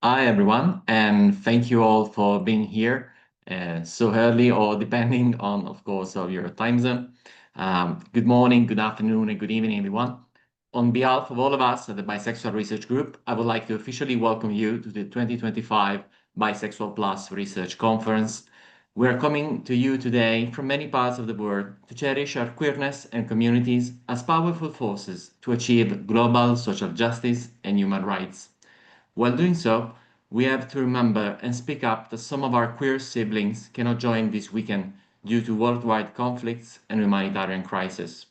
Hi, everyone, and thank you all for being here so early, or depending on, of course, of your time zone. Good morning, good afternoon, and good evening, everyone. On behalf of all of us at the Bisexual Research Group, I would like to officially welcome you to the 2025 Bisexual Plus Research Conference. We are coming to you today from many parts of the world to cherish our queerness and communities as powerful forces to achieve global social justice and human rights. While doing so, we have to remember and speak up that some of our queer siblings cannot join this weekend due to worldwide conflicts and humanitarian crisis.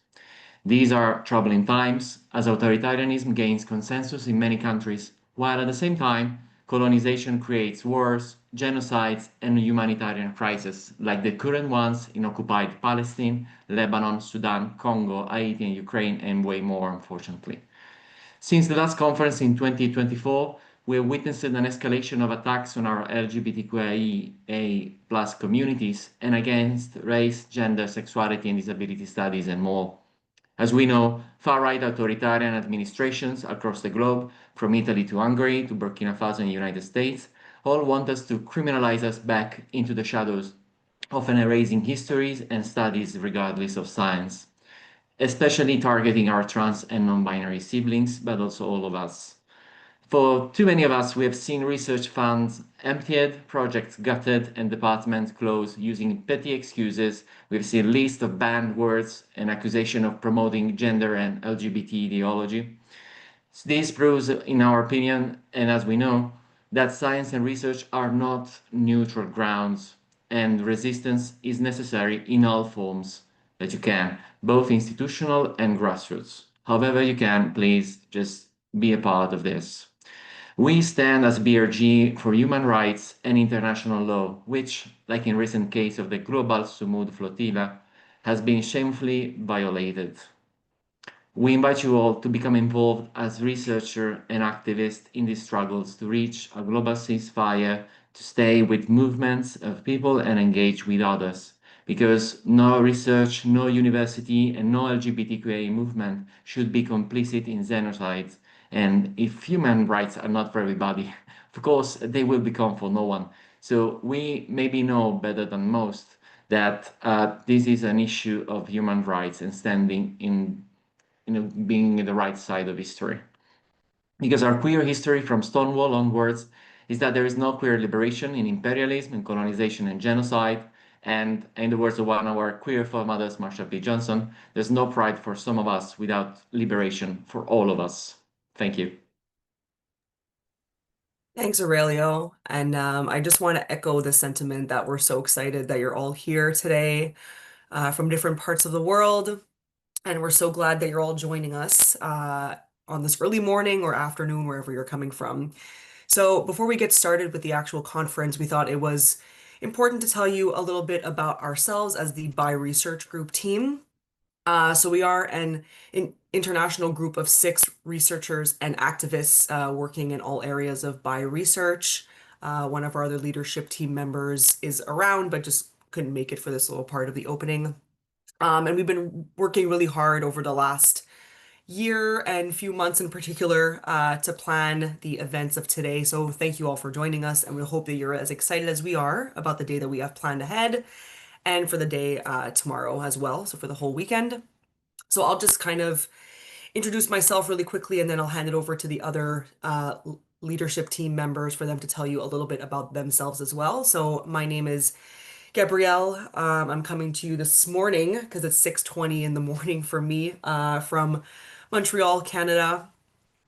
These are troubling times as authoritarianism gains consensus in many countries, while at the same time, colonization creates wars, genocides, and humanitarian crises like the current ones in occupied Palestine, Lebanon, Sudan, Congo, Haiti, and Ukraine, and way more, unfortunately. Since the last conference in 2024, we have witnessed an escalation of attacks on our LGBTQIA+ communities and against race, gender, sexuality, and disability studies, and more. As we know, far-right authoritarian administrations across the globe, from Italy to Hungary to Burkina Faso and the United States, all want us to criminalize us back into the shadows, often erasing histories and studies regardless of science, especially targeting our trans and non-binary siblings, but also all of us. For too many of us, we have seen research funds emptied, projects gutted, and departments closed using petty excuses. We've seen lists of banned words and accusation of promoting gender and LGBT ideology. This proves, in our opinion, and as we know, that science and research are not neutral grounds, and resistance is necessary in all forms that you can, both institutional and grassroots. However you can, please just be a part of this. We stand as BRG for human rights and international law, which, like in recent case of the Global Sumud Flotilla, has been shamefully violated. We invite you all to become involved as researchers and activists in these struggles to reach a global ceasefire, to stay with movements of people and engage with others. Because no research, no university, and no LGBTQA movement should be complicit in genocides. And if human rights are not for everybody, of course, they will become for no one. So we maybe know better than most that this is an issue of human rights and standing in being in the right side of history. Because our queer history from Stonewall onwards is that there is no queer liberation in imperialism and colonization and genocide. And in the words of one of our queer foremothers, Marsha P. Johnson, there's no pride for some of us without liberation for all of us. Thank you. Thanks, Aurelio. And I just want to echo the sentiment that we're so excited that you're all here today from different parts of the world. And we're so glad that you're all joining us on this early morning or afternoon, wherever you're coming from. So before we get started with the actual conference, we thought it was important to tell you a little bit about ourselves as the Bi Research Group team. So we are an international group of 6 researchers and activists working in all areas of bioresearch. One of our other leadership team members is around, but just couldn't make it for this little part of the opening. And we've been working really hard over the last year and few months in particular to plan the events of today. So thank you all for joining us, and we hope that you're as excited as we are about the day that we have planned ahead and for the day tomorrow as well, so for the whole weekend. So I'll just kind of introduce myself really quickly, and then I'll hand it over to the other leadership team members for them to tell you a little bit about themselves as well. So my name is Gabrielle. I'm coming to you this morning because it's 6:20 in the morning for me from Montreal, Canada.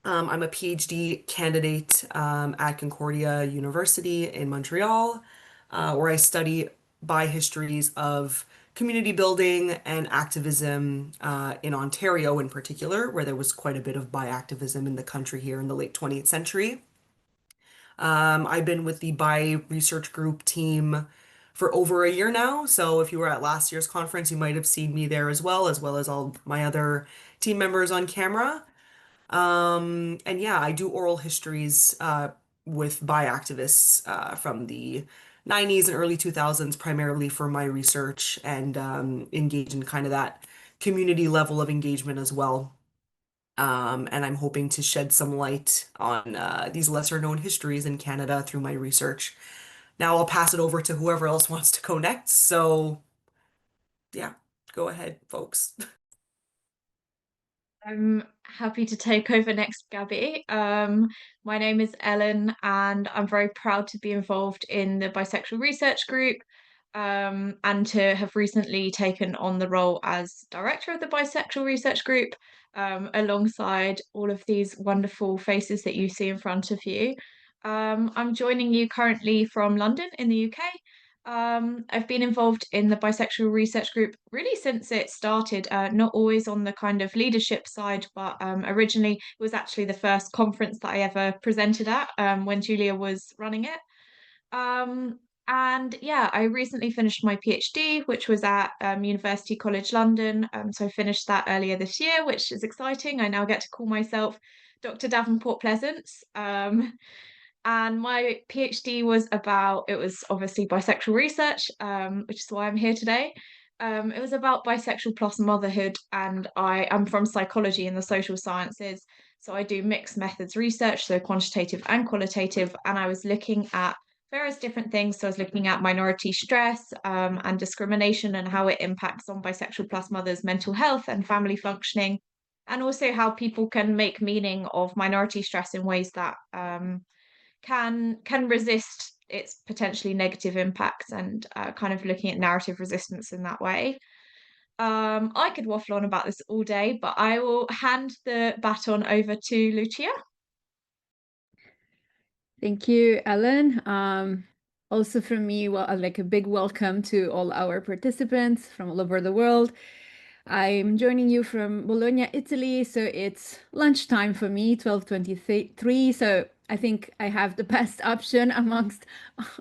I'm a PhD candidate at Concordia University in Montreal, where I study bi-histories of community building and activism in Ontario in particular, where there was quite a bit of bi-activism in the country here in the late 20th century. I've been with the Bi Research Group team for over a year now. So if you were at last year's conference, you might have seen me there as well as all my other team members on camera. And yeah, I do oral histories with bi activists from the 90s and early 2000s, primarily for my research and engage in kind of that community level of engagement as well. And I'm hoping to shed some light on these lesser known histories in Canada through my research. Now I'll pass it over to whoever else wants to connect. So, yeah, go ahead, folks. I'm happy to take over next, Gabby. My name is Ellen, and I'm very proud to be involved in the Bisexual Research Group, and to have recently taken on the role as director of the Bisexual Research Group, alongside all of these wonderful faces that you see in front of you. I'm joining you currently from London in the UK. I've been involved in the Bisexual Research Group really since it started, not always on the kind of leadership side, but originally it was actually the first conference that I ever presented at, when Julia was running it. And yeah, I recently finished my PhD, which was at University College London. So I finished that earlier this year, which is exciting. I now get to call myself Dr. Davenport Pleasance. And my PhD was about, it was obviously bisexual research, which is why I'm here today. It was about bisexual plus motherhood, and I am from psychology and the social sciences. So I do mixed methods research, so quantitative and qualitative, and I was looking at various different things. So I was looking at minority stress, and discrimination and how it impacts on bisexual plus mothers' mental health and family functioning, and also how people can make meaning of minority stress in ways that can resist its potentially negative impacts, and kind of looking at narrative resistance in that way. I could waffle on about this all day, but I will hand the baton over to Lucia. Thank you, Ellen. Also from me, well, like a big welcome to all our participants from all over the world. I'm joining you from Bologna, Italy, so it's lunchtime for me, 12:23. So I think I have the best option amongst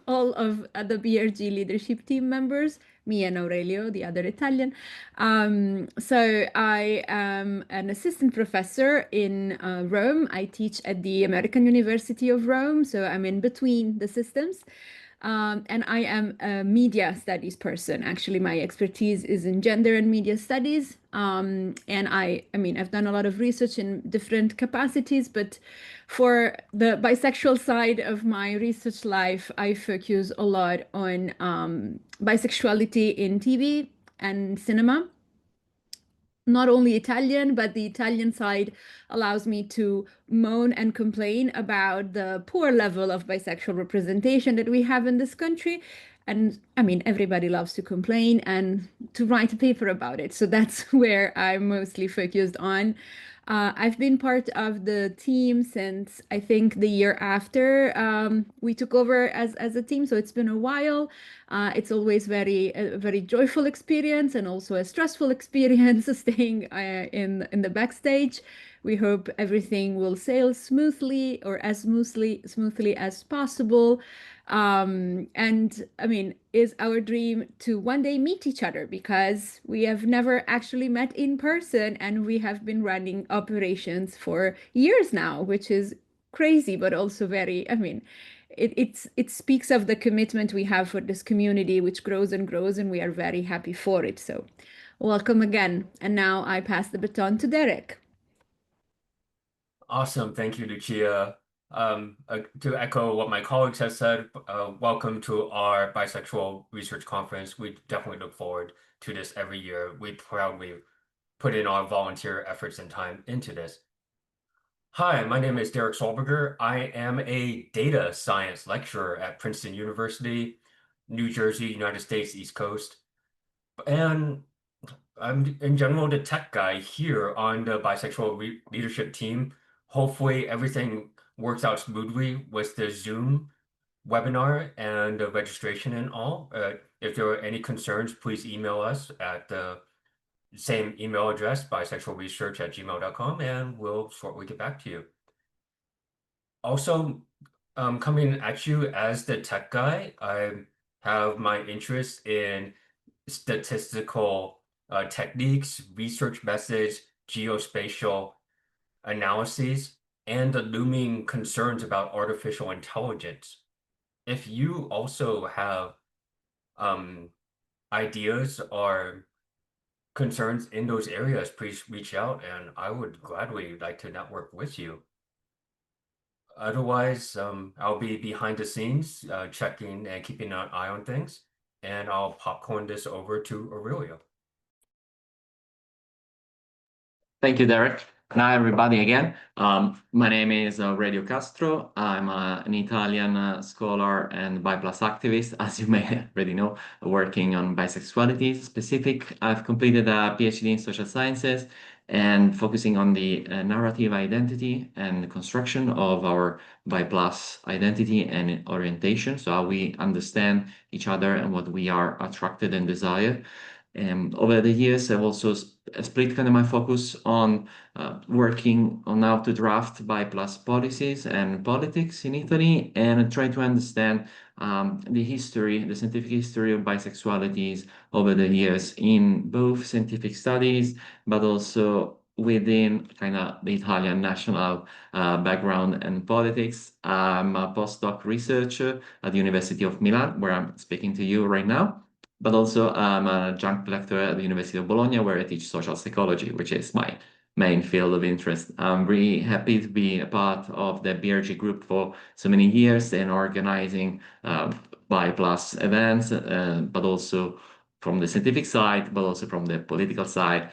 all of the BRG leadership team members, me and Aurelio, the other Italian. So I am an assistant professor in Rome. I teach at the American University of Rome, so I'm in between the systems. And I am a media studies person. Actually, my expertise is in gender and media studies. And I mean, I've done a lot of research in different capacities, but for the bisexual side of my research life, I focus a lot on bisexuality in TV and cinema. Not only Italian, but the Italian side allows me to moan and complain about the poor level of bisexual representation that we have in this country. And I mean, everybody loves to complain and to write a paper about it. So that's where I'm mostly focused on. I've been part of the team since I think the year after we took over as a team. So it's been a while. It's always a very joyful experience and also a stressful experience staying in the backstage. We hope everything will sail smoothly or as smoothly as possible. And I mean, is our dream to one day meet each other, because we have never actually met in person and we have been running operations for years now, which is crazy, but also very, I mean, it speaks of the commitment we have for this community, which grows and grows, and we are very happy for it. So welcome again. And now I pass the baton to Derek. Awesome. Thank you, Lucia. To echo what my colleagues have said, welcome to our Bisexual Research Conference. We definitely look forward to this every year. We proudly put in our volunteer efforts and time into this. Hi, my name is Derek Solberger. I am a data science lecturer at Princeton University, New Jersey, United States, East Coast. And I'm in general the tech guy here on the Bisexual Leadership team. Hopefully everything works out smoothly with the Zoom webinar and the registration and all. If there are any concerns, please email us at the same email address, bisexualresearch@gmail.com, and we'll shortly get back to you. Also, coming at you as the tech guy, I have my interest in statistical techniques, research methods, geospatial analyses, and the looming concerns about artificial intelligence. If you also have ideas or concerns in those areas, please reach out and I would gladly like to network with you. Otherwise, I'll be behind the scenes, checking and keeping an eye on things, and I'll popcorn this over to Aurelio. Thank you, Derek. Hi, everybody, again. My name is Aurelio Castro. I'm an Italian scholar and BI+ activist, as you may already know, working on bisexuality specific. I've completed a PhD in social sciences and focusing on the narrative identity and the construction of our BI+ identity and orientation, so how we understand each other and what we are attracted and desire. Over the years, I've also split kind of my focus on working on how to draft BI+ policies and politics in Italy and try to understand the history, the scientific history of bisexualities over the years in both scientific studies, but also within kind of the Italian national background and politics. I'm a postdoc researcher at the University of Milan, where I'm speaking to you right now. But also I'm a adjunct lecturer at the University of Bologna, where I teach social psychology, which is my main field of interest. I'm really happy to be a part of the BRG group for so many years and organizing BI+ events, but also from the scientific side, but also from the political side.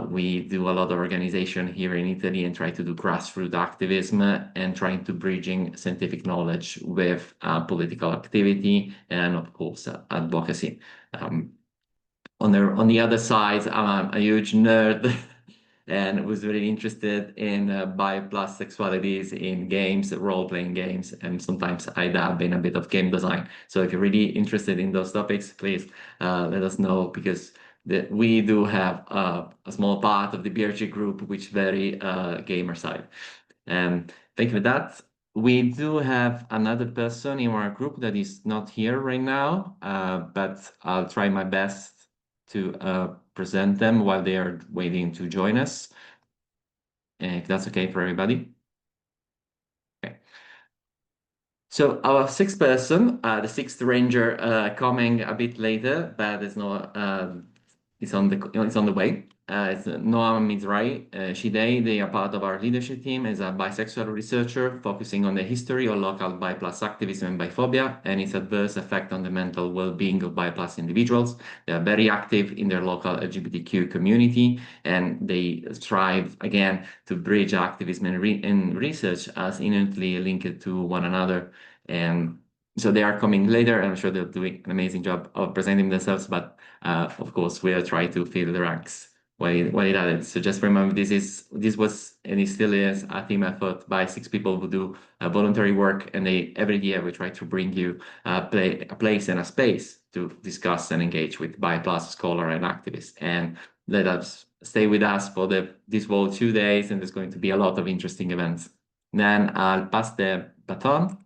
We do a lot of organization here in Italy and try to do grassroots activism and trying to bridging scientific knowledge with political activity and, of course, advocacy. On the other side, I'm a huge nerd and was really interested in BI+ sexualities in games, role-playing games, and sometimes I dab in a bit of game design. So if you're really interested in those topics, please let us know, because we do have a small part of the BRG group which very gamer side. Thank you for that. We do have another person in our group that is not here right now, but I'll try my best to present them while they are waiting to join us, if that's okay for everybody. Okay. So our sixth person, the sixth ranger, coming a bit later, but it's not. It's on the way. It's Noam Mizrahi Shidei. They are part of our leadership team as a bisexual researcher focusing on the history of local BI+ activism and biphobia and its adverse effect on the mental well-being of BI+ individuals. They are very active in their local LGBTQ community, and they strive again to bridge activism and research as inherently linked to one another. And so they are coming later, and I'm sure they're doing an amazing job of presenting themselves, but of course, we'll try to fill the ranks while it added. So just remember, this was and it still is a team effort by 6 people who do voluntary work, and every year we try to bring you a place and a space to discuss and engage with BI+ scholar and activists. And let us stay with us for this whole 2 days, and there's going to be a lot of interesting events. Then I'll pass the baton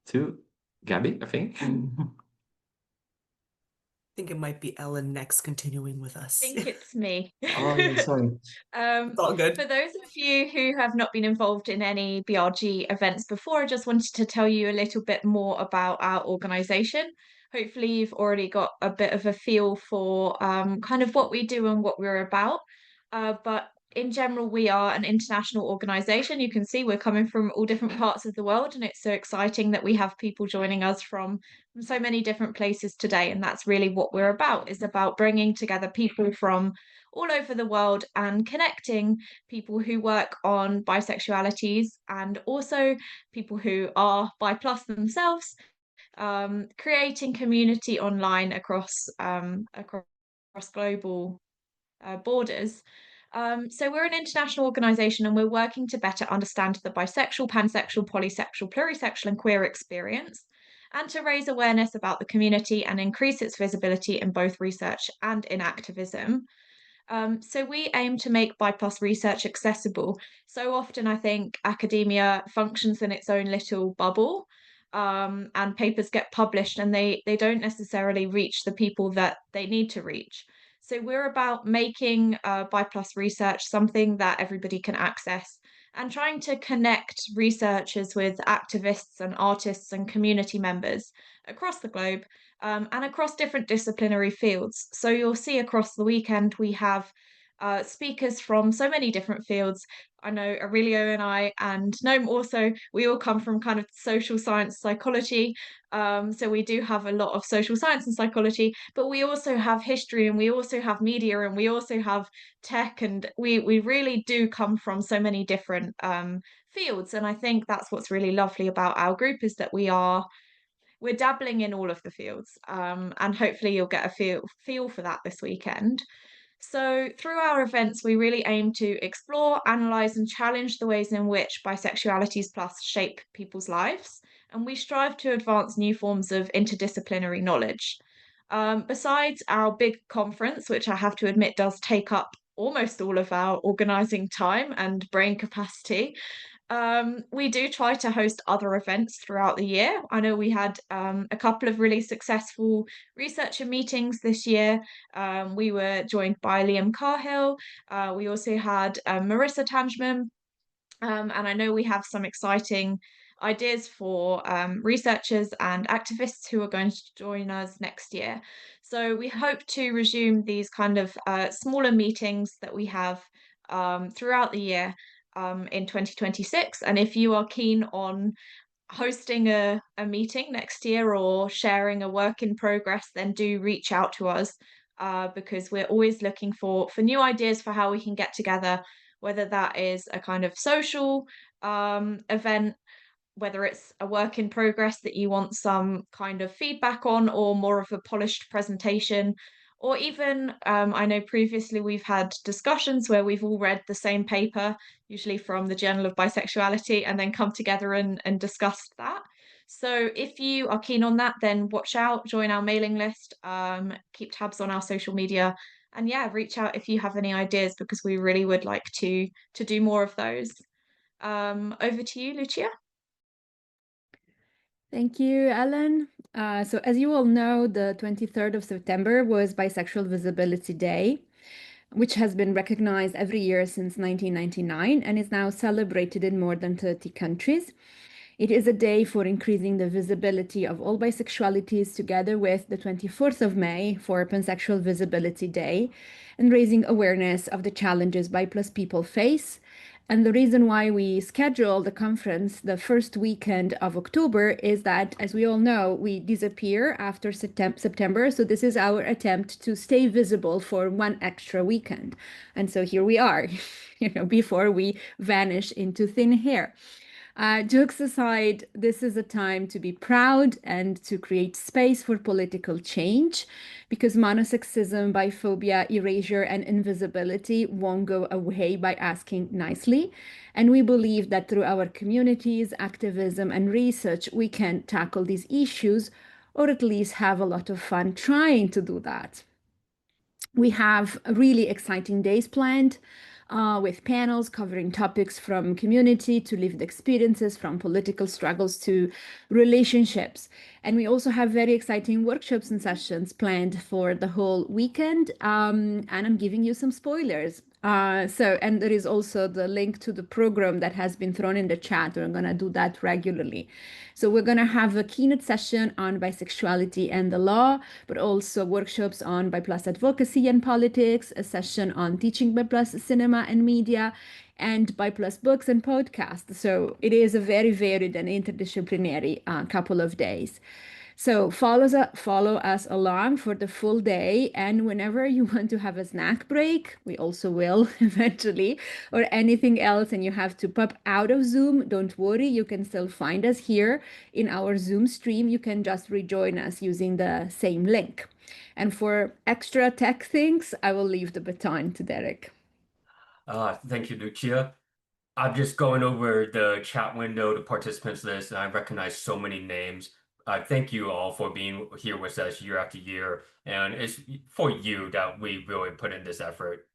to Gabby, I think. I think it might be Ellen next, continuing with us. I think it's me. Oh, yeah, sorry. It's all good. For those of you who have not been involved in any BRG events before, I just wanted to tell you a little bit more about our organisation. Hopefully you've already got a bit of a feel for kind of what we do and what we're about. But in general, we are an international organisation. You can see we're coming from all different parts of the world, and it's so exciting that we have people joining us from so many different places today. And that's really what we're about, is about bringing together people from all over the world and connecting people who work on bisexualities and also people who are BI+ themselves, creating community online across global borders. So we're an international organisation, and we're working to better understand the bisexual, pansexual, polysexual, plurisexual and queer experience, and to raise awareness about the community and increase its visibility in both research and in activism. So we aim to make BI+ research accessible. So often I think academia functions in its own little bubble, and papers get published and they don't necessarily reach the people that they need to reach. So we're about making BI+ research something that everybody can access and trying to connect researchers with activists and artists and community members across the globe, and across different disciplinary fields. So you'll see across the weekend we have speakers from so many different fields. I know Aurelio and I, and Noam also, we all come from kind of social science psychology. So we do have a lot of social science and psychology, but we also have history, and we also have media, and we also have tech, and we really do come from so many different fields. And I think that's what's really lovely about our group, is that we're dabbling in all of the fields, and hopefully you'll get a feel for that this weekend. So, through our events, we really aim to explore, analyse, and challenge the ways in which Bisexualities Plus shape people's lives, and we strive to advance new forms of interdisciplinary knowledge. Besides our big conference, which I have to admit does take up almost all of our organising time and brain capacity, we do try to host other events throughout the year. I know we had a couple of really successful researcher meetings this year. We were joined by Liam Carhill. We also had Marissa Tangeman. And I know we have some exciting ideas for researchers and activists who are going to join us next year. So we hope to resume these kind of smaller meetings that we have throughout the year in 2026. And if you are keen on hosting a meeting next year or sharing a work in progress, then do reach out to us, because we're always looking for new ideas for how we can get together, whether that is a kind of social event, whether it's a work in progress that you want some kind of feedback on, or more of a polished presentation. Or even, I know previously we've had discussions where we've all read the same paper, usually from the Journal of Bisexuality, and then come together and discussed that. So if you are keen on that, then watch out, join our mailing list, keep tabs on our social media, and yeah, reach out if you have any ideas, because we really would like to do more of those. Over to you, Lucia. Thank you, Ellen. So as you all know, the 23rd of September was Bisexual Visibility Day, which has been recognized every year since 1999 and is now celebrated in more than 30 countries. It is a day for increasing the visibility of all bisexualities, together with the 24th of May for Pansexual Visibility Day, and raising awareness of the challenges BI+ people face. And the reason why we schedule the conference the first weekend of October is that, as we all know, we disappear after September. So this is our attempt to stay visible for one extra weekend. And so here we are, before we vanish into thin air. Jokes aside, this is a time to be proud and to create space for political change, because monosexism, biphobia, erasure, and invisibility won't go away by asking nicely. And we believe that through our communities, activism, and research, we can tackle these issues, or at least have a lot of fun trying to do that. We have really exciting days planned, with panels covering topics from community to lived experiences, from political struggles to relationships. And we also have very exciting workshops and sessions planned for the whole weekend. And I'm giving you some spoilers. And there is also the link to the program that has been thrown in the chat. We're going to do that regularly. So we're going to have a keynote session on bisexuality and the law, but also workshops on BI+ advocacy and politics, a session on teaching BI+ cinema and media, and BI+ books and podcasts. So it is a very varied and interdisciplinary couple of days. So follow us along for the full day, and whenever you want to have a snack break, we also will eventually, or anything else, and you have to pop out of Zoom, don't worry, you can still find us here in our Zoom stream. You can just rejoin us using the same link. And for extra tech things, I will leave the baton to Derek. Thank you, Lucia. I'm just going over the chat window, the participants list, and I recognize so many names. Thank you all for being here with us year after year. And it's for you that we really put in this effort.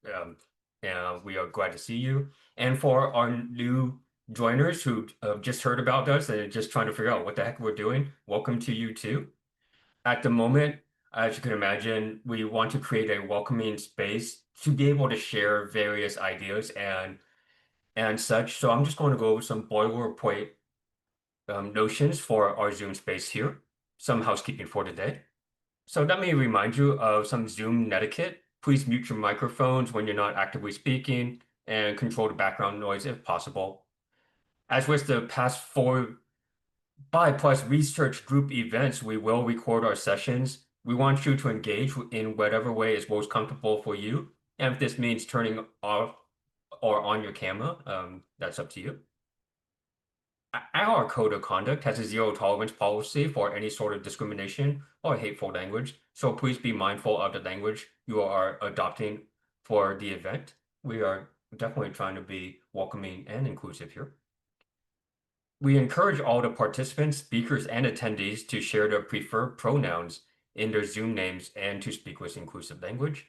And we are glad to see you. And for our new joiners who just heard about us and just trying to figure out what the heck we're doing, welcome to you too. At the moment, as you can imagine, we want to create a welcoming space to be able to share various ideas and and such. So I'm just going to go over some boilerplate notions for our Zoom space here, some housekeeping for today. So let me remind you of some Zoom etiquette. Please mute your microphones when you're not actively speaking and control the background noise if possible. As with the past 4 BI+ research group events, we will record our sessions. We want you to engage in whatever way is most comfortable for you. And if this means turning off or on your camera, that's up to you. Our code of conduct has a zero tolerance policy for any sort of discrimination or hateful language, so please be mindful of the language you are adopting for the event. We are definitely trying to be welcoming and inclusive here. We encourage all the participants, speakers, and attendees to share their preferred pronouns in their Zoom names and to speak with inclusive language.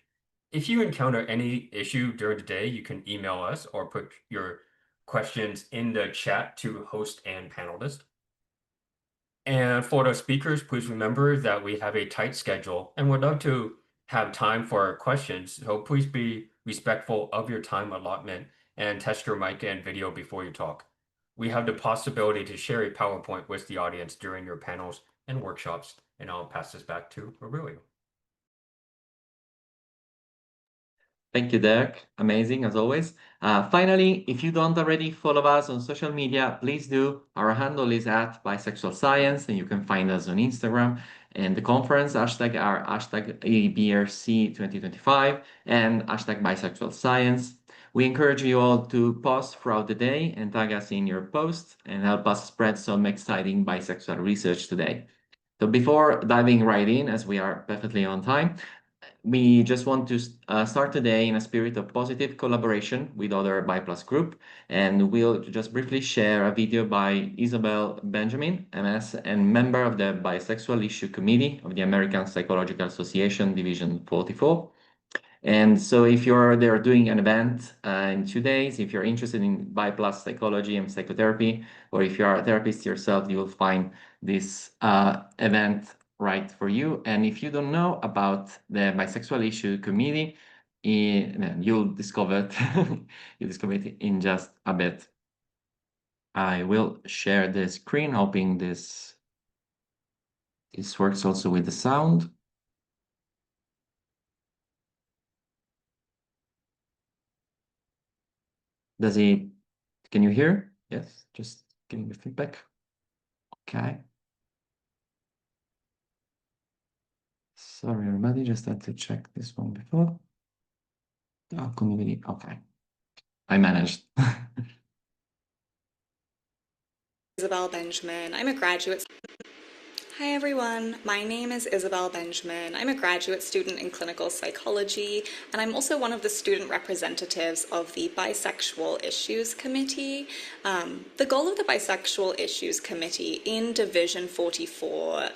If you encounter any issue during the day, you can email us or put your questions in the chat to host and panelist. And for the speakers, please remember that we have a tight schedule and would love to have time for questions. So please be respectful of your time allotment and test your mic and video before you talk. We have the possibility to share a PowerPoint with the audience during your panels and workshops, and I'll pass this back to Aurelio. Thank you, Derek. Amazing, as always. Finally, if you don't already follow us on social media, please do. Our handle is @bisexualscience, and you can find us on Instagram. And the conference hashtag are #ABRC 2025 and #bisexualscience. We encourage you all to post throughout the day and tag us in your posts and help us spread some exciting bisexual research today. So before diving right in, as we are perfectly on time, we just want to start today in a spirit of positive collaboration with other BI+ group, and we'll just briefly share a video by Isabel Benjamin, MS, and member of the Bisexual Issue Committee of the American Psychological Association, Division 44. And so if you're there doing an event in 2 days, if you're interested in BI+ psychology and psychotherapy, or if you are a therapist yourself, you will find this event right for you. And if you don't know about the Bisexual Issue Committee, you'll discover it in just a bit. I will share the screen, hoping this works also with the sound. Can you hear? Yes, just giving the feedback. Okay. Sorry, everybody, just had to check this one before. Oh, community, okay. I managed. Isabel Benjamin. I'm a graduate. Hi everyone, my name is Isabel Benjamin. I'm a graduate student in clinical psychology, and I'm also one of the student representatives of the Bisexual Issues Committee. The goal of the Bisexual Issues Committee in Division 44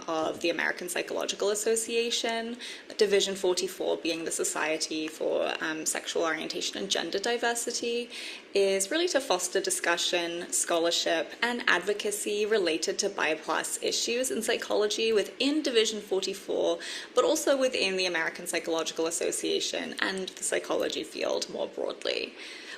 of the American Psychological Association, Division 44 being the Society for Sexual Orientation and Gender Diversity, is really to foster discussion, scholarship, and advocacy related to BI+ issues in psychology within Division 44, but also within the American Psychological Association and the psychology field more broadly.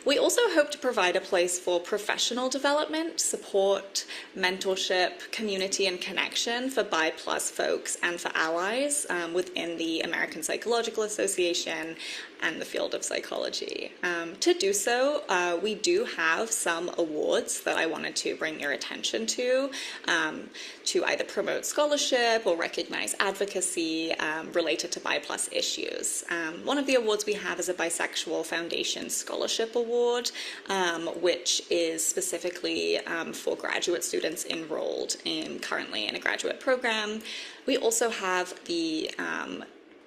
We also hope to provide a place for professional development, support, mentorship, community, and connection for BI+ folks and for allies within the American Psychological Association and the field of psychology. To do so, we do have some awards that I wanted to bring your attention to either promote scholarship or recognize advocacy related to BI+ issues. One of the awards we have is a Bisexual Foundation Scholarship Award, which is specifically for graduate students enrolled currently in a graduate program. We also have the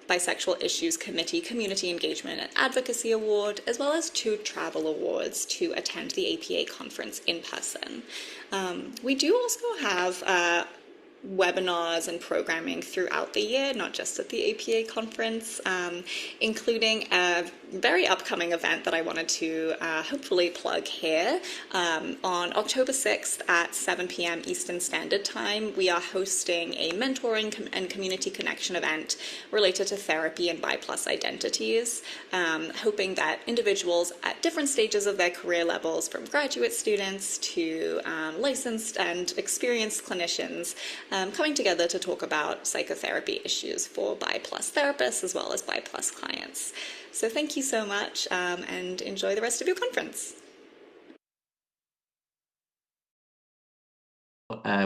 Bisexual Issues Committee Community Engagement and Advocacy Award, as well as 2 travel awards to attend the APA conference in person. We do also have webinars and programming throughout the year, not just at the APA conference, including a very upcoming event that I wanted to hopefully plug here. On October 6th at 7 p.m. Eastern Standard Time, we are hosting a mentoring and community connection event related to therapy and BI+ identities, hoping that individuals at different stages of their career levels, from graduate students to licensed and experienced clinicians, coming together to talk about psychotherapy issues for BI+ therapists as well as BI+ clients. So thank you so much, and enjoy the rest of your conference.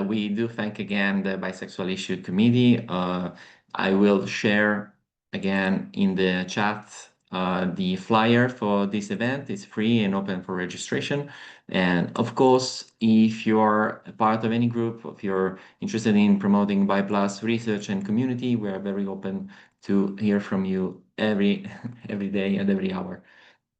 We do thank again the Bisexual Issue Committee. I will share again in the chat the flyer for this event. It's free and open for registration. And of course, if you're a part of any group, if you're interested in promoting BI+ research and community, we are very open to hear from you every day and every hour.